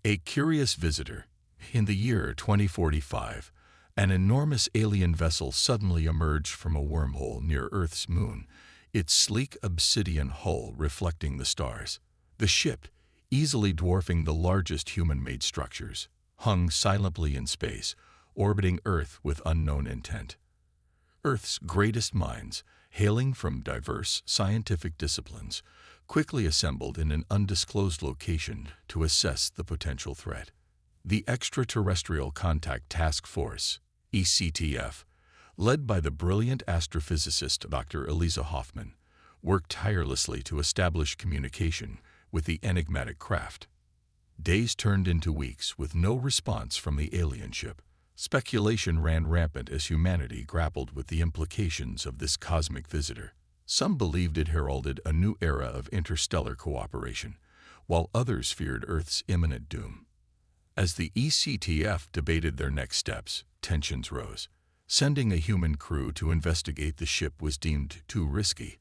A curious visitor. In the year 2045, an enormous alien vessel suddenly emerged from a wormhole near Earth's moon, its sleek obsidian hull reflecting the stars. The ship, easily dwarfing the largest human-made structures, hung silently in space, orbiting Earth with unknown intent. Earth's greatest minds, hailing from diverse scientific disciplines, quickly assembled in an undisclosed location to assess the potential threat. The Extraterrestrial Contact Task Force, ECTF, led by the brilliant astrophysicist Dr. Eliza Hoffman, worked tirelessly to establish communication with the enigmatic craft. Days turned into weeks with no response from the alien ship. Speculation ran rampant as humanity grappled with the implications of this cosmic visitor. Some believed it heralded a new era of interstellar cooperation, while others feared Earth's imminent doom. As the ECTF debated their next steps, tensions rose. Sending a human crew to investigate the ship was deemed too risky.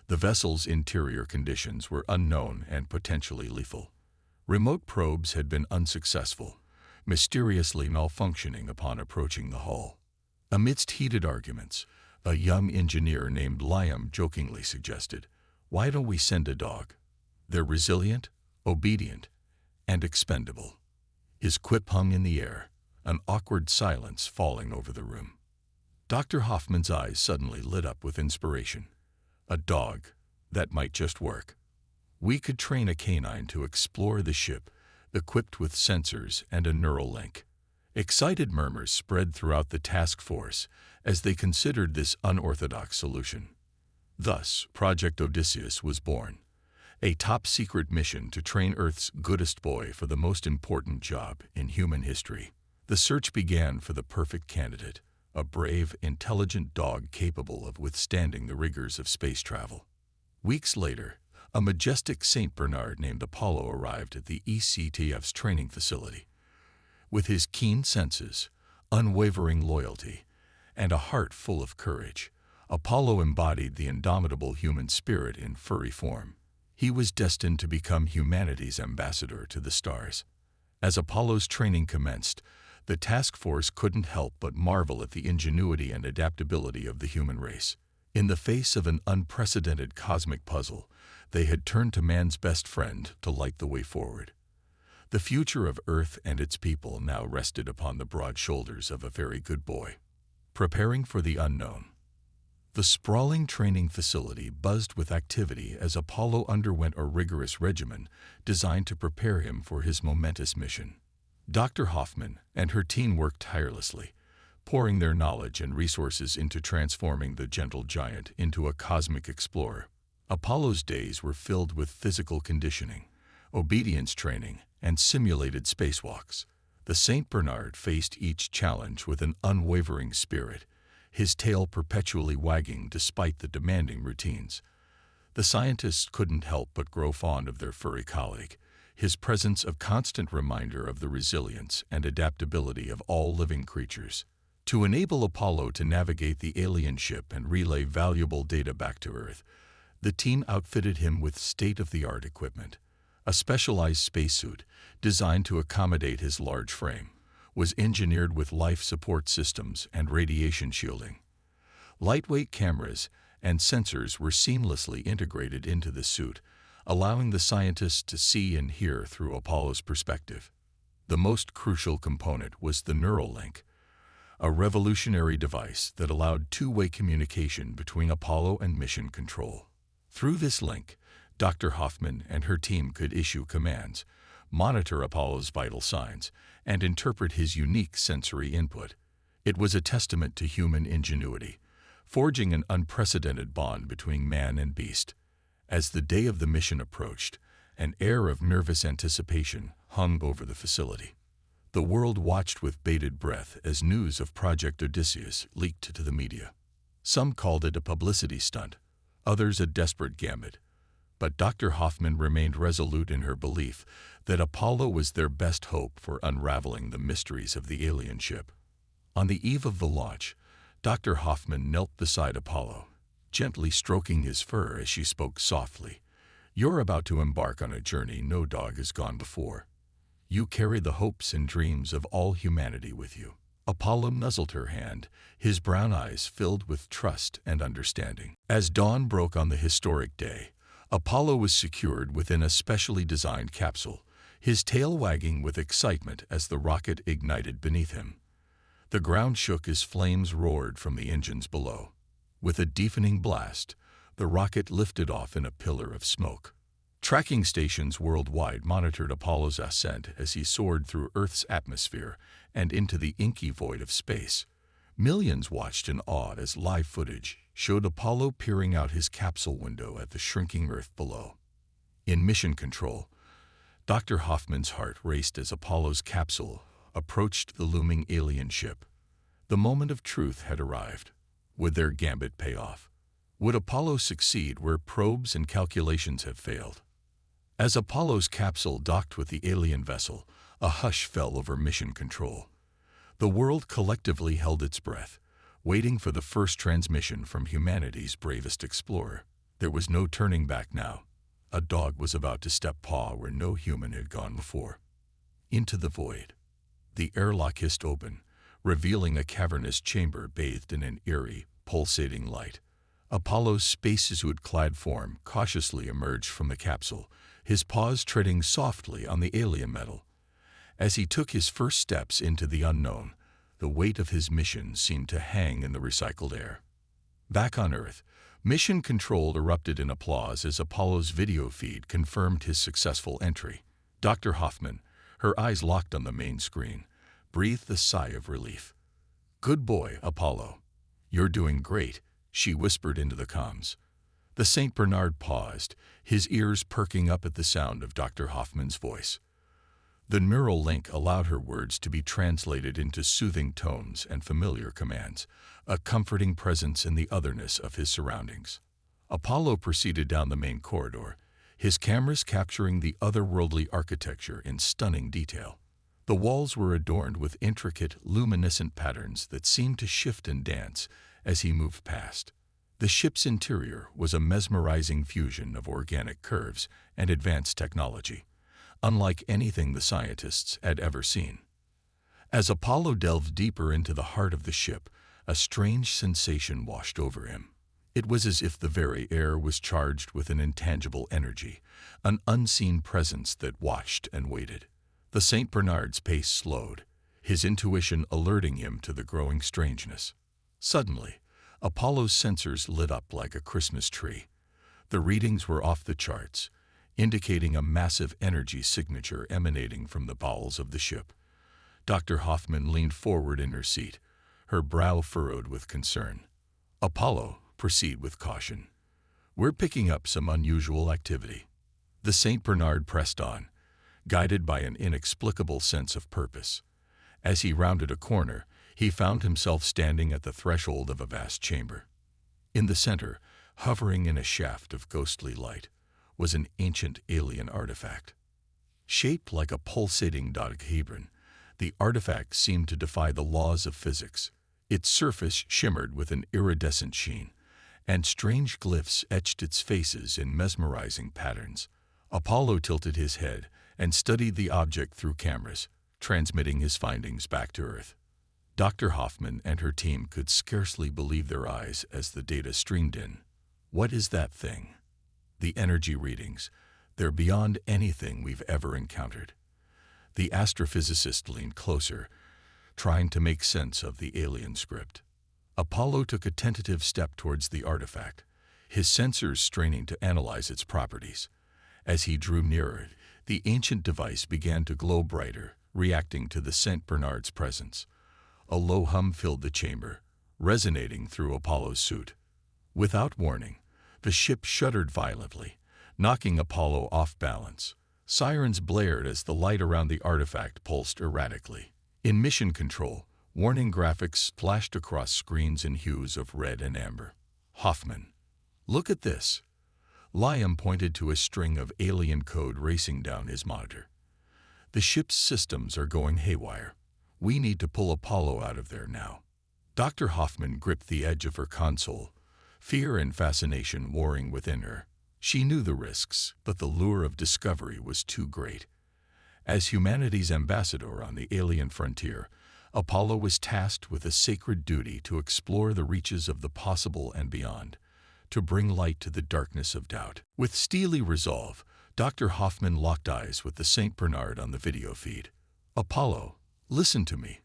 The vessel's interior conditions were unknown and potentially lethal. Remote probes had been unsuccessful, mysteriously malfunctioning upon approaching the hull. Amidst heated arguments, a young engineer named Liam jokingly suggested, "Why don't we send a dog? They're resilient, obedient, and expendable." His quip hung in the air, an awkward silence falling over the room. Dr. Hoffman's eyes suddenly lit up with inspiration. A dog, that might just work. We could train a canine to explore the ship, equipped with sensors and a neural link. Excited murmurs spread throughout the task force as they considered this unorthodox solution. Thus, Project Odysseus was born, a top-secret mission to train Earth's goodest boy for the most important job in human history. The search began for the perfect candidate, a brave, intelligent dog capable of withstanding the rigors of space travel. Weeks later, a majestic Saint Bernard named Apollo arrived at the ECTF's training facility. With his keen senses, unwavering loyalty, and a heart full of courage, Apollo embodied the indomitable human spirit in furry form. He was destined to become humanity's ambassador to the stars. As Apollo's training commenced, the task force couldn't help but marvel at the ingenuity and adaptability of the human race. In the face of an unprecedented cosmic puzzle, they had turned to man's best friend to light the way forward. The future of Earth and its people now rested upon the broad shoulders of a very good boy. Preparing for the unknown. The sprawling training facility buzzed with activity as Apollo underwent a rigorous regimen designed to prepare him for his momentous mission. Dr. Hoffman and her team worked tirelessly, pouring their knowledge and resources into transforming the gentle giant into a cosmic explorer. Apollo's days were filled with physical conditioning, obedience training, and simulated spacewalks. The Saint Bernard faced each challenge with an unwavering spirit, his tail perpetually wagging despite the demanding routines. The scientists couldn't help but grow fond of their furry colleague, his presence a constant reminder of the resilience and adaptability of all living creatures. To enable Apollo to navigate the alien ship and relay valuable data back to Earth, the team outfitted him with state-of-the-art equipment. A specialized spacesuit, designed to accommodate his large frame, was engineered with life support systems and radiation shielding. Lightweight cameras and sensors were seamlessly integrated into the suit, allowing the scientists to see and hear through Apollo's perspective. The most crucial component was the neural link, a revolutionary device that allowed two-way communication between Apollo and mission control. Through this link, Dr. Hoffman and her team could issue commands, monitor Apollo's vital signs, and interpret his unique sensory input. It was a testament to human ingenuity, forging an unprecedented bond between man and beast. As the day of the mission approached, an air of nervous anticipation hung over the facility. The world watched with bated breath as news of Project Odysseus leaked to the media. Some called it a publicity stunt, others a desperate gambit. But Dr. Hoffman remained resolute in her belief that Apollo was their best hope for unraveling the mysteries of the alien ship. On the eve of the launch, Dr. Hoffman knelt beside Apollo, gently stroking his fur as she spoke softly. "You're about to embark on a journey no dog has gone before. You carry the hopes and dreams of all humanity with you. Apollo nuzzled her hand, his brown eyes filled with trust and understanding. As dawn broke on the historic day, Apollo was secured within a specially designed capsule, his tail wagging with excitement as the rocket ignited beneath him. The ground shook as flames roared from the engines below. With a deafening blast, the rocket lifted off in a pillar of smoke. Tracking stations worldwide monitored Apollo's ascent as he soared through Earth's atmosphere and into the inky void of space. Millions watched in awe as live footage showed Apollo peering out his capsule window at the shrinking Earth below. In mission control, Dr. Hoffman's heart raced as Apollo's capsule approached the looming alien ship. The moment of truth had arrived. Would their gambit pay off? Would Apollo succeed where probes and calculations have failed? As Apollo's capsule docked with the alien vessel, a hush fell over mission control. The world collectively held its breath, waiting for the first transmission from humanity's bravest explorer. There was no turning back now. A dog was about to step paw where no human had gone before. Into the void. The airlock hissed open, revealing a cavernous chamber bathed in an eerie, pulsating light. Apollo's spacesuit-clad form cautiously emerged from the capsule, his paws treading softly on the alien metal. As he took his first steps into the unknown, the weight of his mission seemed to hang in the recycled air. Back on Earth, mission control erupted in applause as Apollo's video feed confirmed his successful entry. Dr. Hoffman, her eyes locked on the main screen, breathed a sigh of relief. "Good boy, Apollo. You're doing great," she whispered into the comms. The St. Bernard paused, his ears perking up at the sound of Dr. Hoffman's voice. The neural link allowed her words to be translated into soothing tones and familiar commands, a comforting presence in the otherness of his surroundings. Apollo proceeded down the main corridor, his cameras capturing the otherworldly architecture in stunning detail. The walls were adorned with intricate, luminescent patterns that seemed to shift and dance as he moved past. The ship's interior was a mesmerizing fusion of organic curves and advanced technology, unlike anything the scientists had ever seen. As Apollo delved deeper into the heart of the ship, a strange sensation washed over him. It was as if the very air was charged with an intangible energy, an unseen presence that watched and waited. The St. Bernard's pace slowed, his intuition alerting him to the growing strangeness. Suddenly, Apollo's sensors lit up like a Christmas tree. The readings were off the charts, indicating a massive energy signature emanating from the bowels of the ship. Dr. Hoffman leaned forward in her seat, her brow furrowed with concern. "Apollo, proceed with caution. We're picking up some unusual activity." The St. Bernard pressed on, guided by an inexplicable sense of purpose. As he rounded a corner, he found himself standing at the threshold of a vast chamber. In the center, hovering in a shaft of ghostly light, was an ancient alien artifact. Shaped like a pulsating dodecahedron, the artifact seemed to defy the laws of physics. Its surface shimmered with an iridescent sheen, and strange glyphs etched its faces in mesmerizing patterns. Apollo tilted his head and studied the object through cameras, transmitting his findings back to Earth. Dr. Hoffman and her team could scarcely believe their eyes as the data streamed in. "What is that thing?" "The energy readings. They're beyond anything we've ever encountered." The astrophysicist leaned closer, trying to make sense of the alien script. Apollo took a tentative step towards the artifact, his sensors straining to analyze its properties. As he drew nearer, the ancient device began to glow brighter, reacting to the St. Bernard's presence. A low hum filled the chamber, resonating through Apollo's suit. Without warning, the ship shuddered violently, knocking Apollo off balance. Sirens blared as the light around the artifact pulsed erratically. In mission control, warning graphics flashed across screens in hues of red and amber. "Hoffman, look at this." Liam pointed to a string of alien code racing down his monitor. "The ship's systems are going haywire. We need to pull Apollo out of there now." Dr. Hoffman gripped the edge of her console, fear and fascination warring within her. She knew the risks, but the lure of discovery was too great. As humanity's ambassador on the alien frontier, Apollo was tasked with a sacred duty to explore the reaches of the possible and beyond, to bring light to the darkness of doubt. With steely resolve, Dr. Hoffman locked eyes with the St. Bernard on the video feed. "Apollo, listen to me.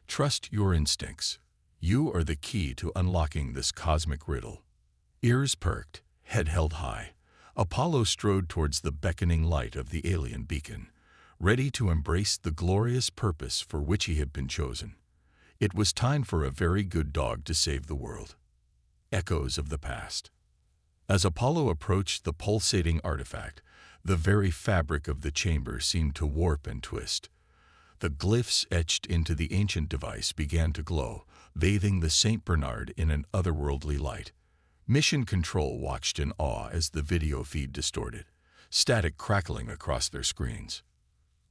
Trust your instincts. You are the key to unlocking this cosmic riddle." Ears perked, head held high, Apollo strode towards the beckoning light of the alien beacon, ready to embrace the glorious purpose for which he had been chosen. It was time for a very good dog to save the world. Echoes of the past. As Apollo approached the pulsating artifact, the very fabric of the chamber seemed to warp and twist. The glyphs etched into the ancient device began to glow, bathing the St. Bernard in an otherworldly light. Mission Control watched in awe as the video feed distorted, static crackling across their screens.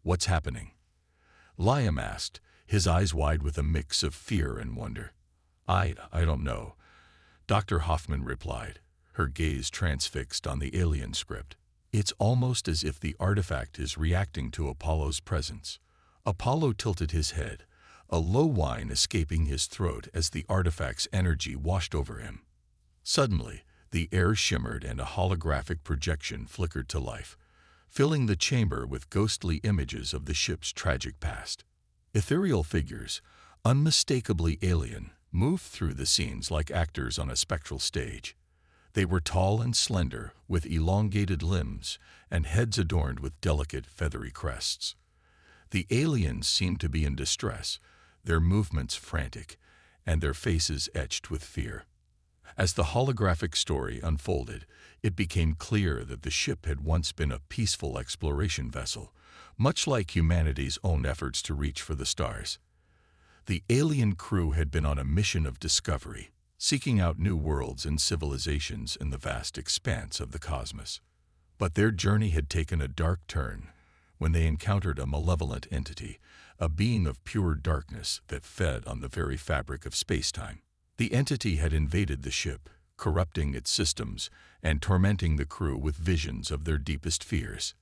"What's happening?" Liam asked, his eyes wide with a mix of fear and wonder. I don't know," Dr. Hoffman replied, her gaze transfixed on the alien script. "It's almost as if the artifact is reacting to Apollo's presence." Apollo tilted his head, a low whine escaping his throat as the artifact's energy washed over him. Suddenly, the air shimmered and a holographic projection flickered to life, filling the chamber with ghostly images of the ship's tragic past. Ethereal figures, unmistakably alien, moved through the scenes like actors on a spectral stage. They were tall and slender, with elongated limbs and heads adorned with delicate, feathery crests. The aliens seemed to be in distress, their movements frantic, and their faces etched with fear. As the holographic story unfolded, it became clear that the ship had once been a peaceful exploration vessel, much like humanity's own efforts to reach for the stars. The alien crew had been on a mission of discovery, seeking out new worlds and civilizations in the vast expanse of the cosmos. But their journey had taken a dark turn when they encountered a malevolent entity, a being of pure darkness that fed on the very fabric of space-time. The entity had invaded the ship, corrupting its systems and tormenting the crew with visions of their deepest fears.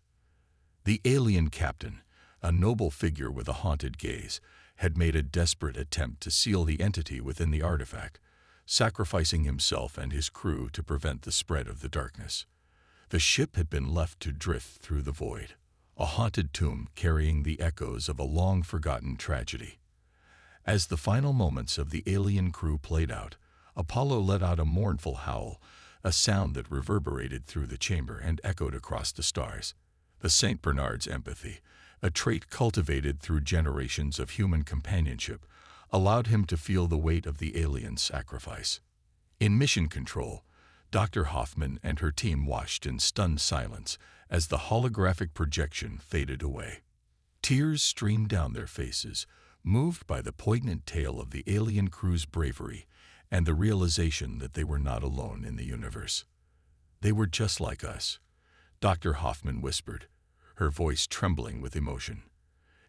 The alien captain, a noble figure with a haunted gaze, had made a desperate attempt to seal the entity within the artifact, sacrificing himself and his crew to prevent the spread of the darkness. The ship had been left to drift through the void, a haunted tomb carrying the echoes of a long-forgotten tragedy. As the final moments of the alien crew played out, Apollo let out a mournful howl, a sound that reverberated through the chamber and echoed across the stars. The St. Bernard's empathy, a trait cultivated through generations of human companionship, allowed him to feel the weight of the alien's sacrifice. In Mission Control, Dr. Hoffman and her team watched in stunned silence as the holographic projection faded away. Tears streamed down their faces, moved by the poignant tale of the alien crew's bravery and the realization that they were not alone in the universe. "They were just like us," Dr. Hoffman whispered, her voice trembling with emotion.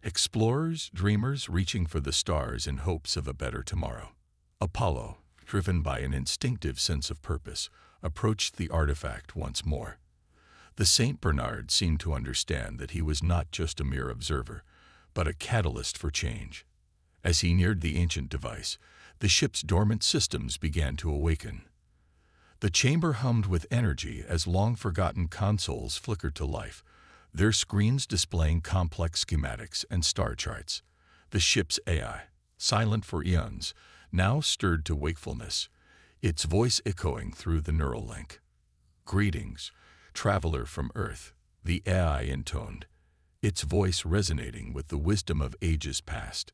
"Explorers, dreamers reaching for the stars in hopes of a better tomorrow." Apollo, driven by an instinctive sense of purpose, approached the artifact once more. The St. Bernard seemed to understand that he was not just a mere observer, but a catalyst for change. As he neared the ancient device, the ship's dormant systems began to awaken. The chamber hummed with energy as long-forgotten consoles flickered to life, their screens displaying complex schematics and star charts. The ship's AI, silent for eons, now stirred to wakefulness, its voice echoing through the neural link. "Greetings, traveler from Earth," the AI intoned, its voice resonating with the wisdom of ages past.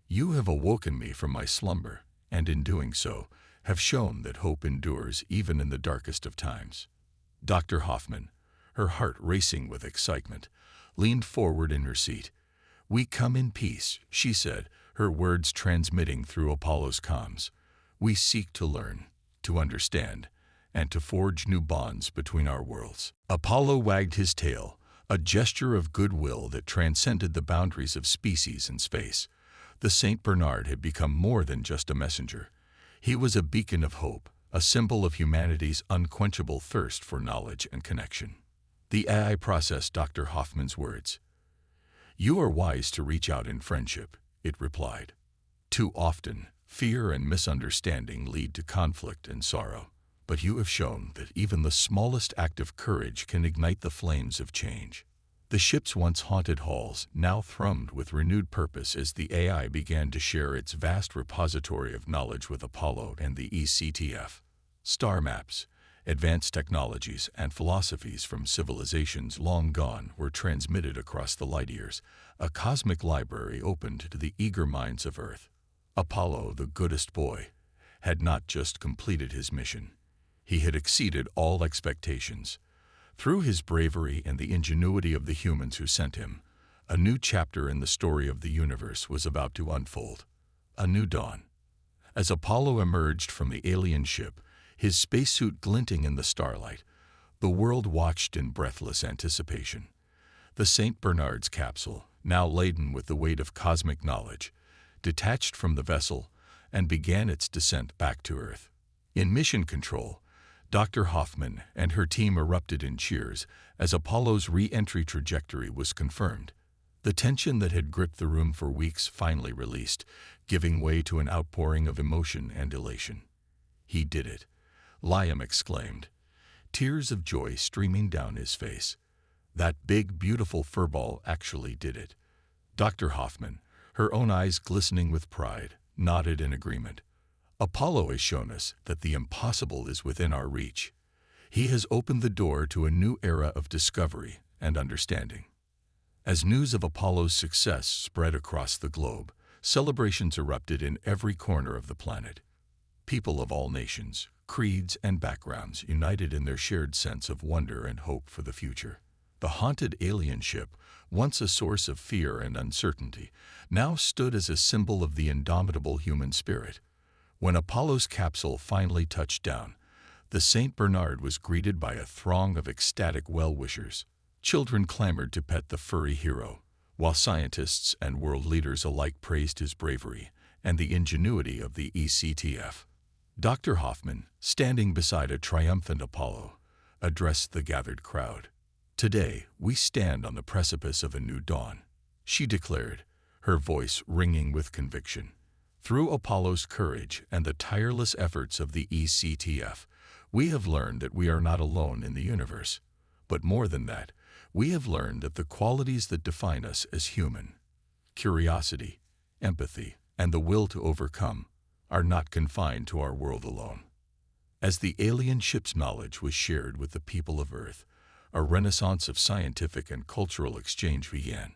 "You have awoken me from my slumber, and in doing so, have shown that hope endures even in the darkest of times." Dr. Hoffman, her heart racing with excitement, leaned forward in her seat. "We come in peace," she said, her words transmitting through Apollo's comms. "We seek to learn, to understand, and to forge new bonds between our worlds." Apollo wagged his tail, a gesture of goodwill that transcended the boundaries of species and space. The St. Bernard had become more than just a messenger. He was a beacon of hope, a symbol of humanity's unquenchable thirst for knowledge and connection. The AI processed Dr. Hoffman's words. "You are wise to reach out in friendship," it replied. "Too often, fear and misunderstanding lead to conflict and sorrow. But you have shown that even the smallest act of courage can ignite the flames of change." The ship's once haunted halls now thrummed with renewed purpose as the AI began to share its vast repository of knowledge with Apollo and the ECTF. Star maps, advanced technologies, and philosophies from civilizations long gone were transmitted across the light years, a cosmic library opened to the eager minds of Earth. Apollo, the goodest boy, had not just completed his mission. He had exceeded all expectations. Through his bravery and the ingenuity of the humans who sent him, a new chapter in the story of the universe was about to unfold. A new dawn. As Apollo emerged from the alien ship, his spacesuit glinting in the starlight, the world watched in breathless anticipation. The St. Bernard's capsule, now laden with the weight of cosmic knowledge, detached from the vessel and began its descent back to Earth. In mission control, Dr. Hoffman and her team erupted in cheers as Apollo's re-entry trajectory was confirmed. The tension that had gripped the room for weeks finally released, giving way to an outpouring of emotion and elation. "He did it," Liam exclaimed, tears of joy streaming down his face. "That big, beautiful furball actually did it." Dr. Hoffman, her own eyes glistening with pride, nodded in agreement. "Apollo has shown us that the impossible is within our reach. He has opened the door to a new era of discovery and understanding." As news of Apollo's success spread across the globe, celebrations erupted in every corner of the planet. People of all nations, creeds, and backgrounds united in their shared sense of wonder and hope for the future. The haunted alien ship, once a source of fear and uncertainty, now stood as a symbol of the indomitable human spirit. When Apollo's capsule finally touched down, the St. Bernard was greeted by a throng of ecstatic well-wishers. Children clamored to pet the furry hero, while scientists and world leaders alike praised his bravery and the ingenuity of the ECTF. Dr. Hoffman, standing beside a triumphant Apollo, addressed the gathered crowd. "Today, we stand on the precipice of a new dawn," she declared, her voice ringing with conviction. "Through Apollo's courage and the tireless efforts of the ECTF, we have learned that we are not alone in the universe. But more than that, we have learned that the qualities that define us as human, curiosity, empathy, and the will to overcome, are not confined to our world alone." As the alien ship's knowledge was shared with the people of Earth, a renaissance of scientific and cultural exchange began.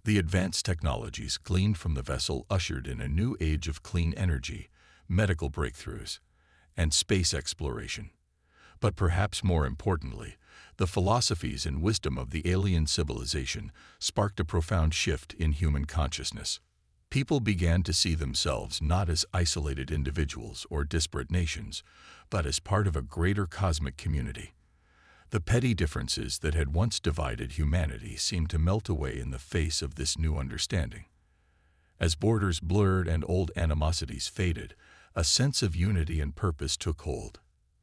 The advanced technologies gleaned from the vessel ushered in a new age of clean energy, medical breakthroughs, and space exploration. But perhaps more importantly, the philosophies and wisdom of the alien civilization sparked a profound shift in human consciousness. People began to see themselves not as isolated individuals or disparate nations, but as part of a greater cosmic community. The petty differences that had once divided humanity seemed to melt away in the face of this new understanding. As borders blurred and old animosities faded, a sense of unity and purpose took hold.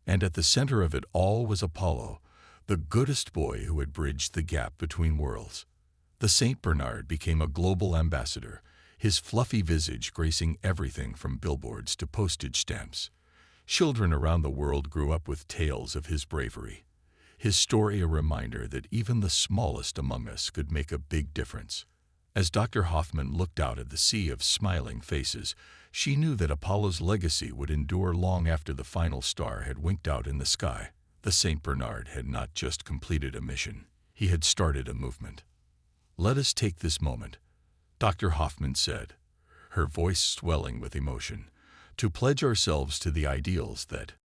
And at the center of it all was Apollo, the goodest boy who had bridged the gap between worlds. The St. Bernard became a global ambassador, his fluffy visage gracing everything from billboards to postage stamps. Children around the world grew up with tales of his bravery, his story a reminder that even the smallest among us could make a big difference. As Dr. Hoffman looked out at the sea of smiling faces, she knew that Apollo's legacy would endure long after the final star had winked out in the sky. The St. Bernard had not just completed a mission, he had started a movement. "Let us take this moment," Dr. Hoffman said, her voice swelling with emotion, "to pledge ourselves to the ideals that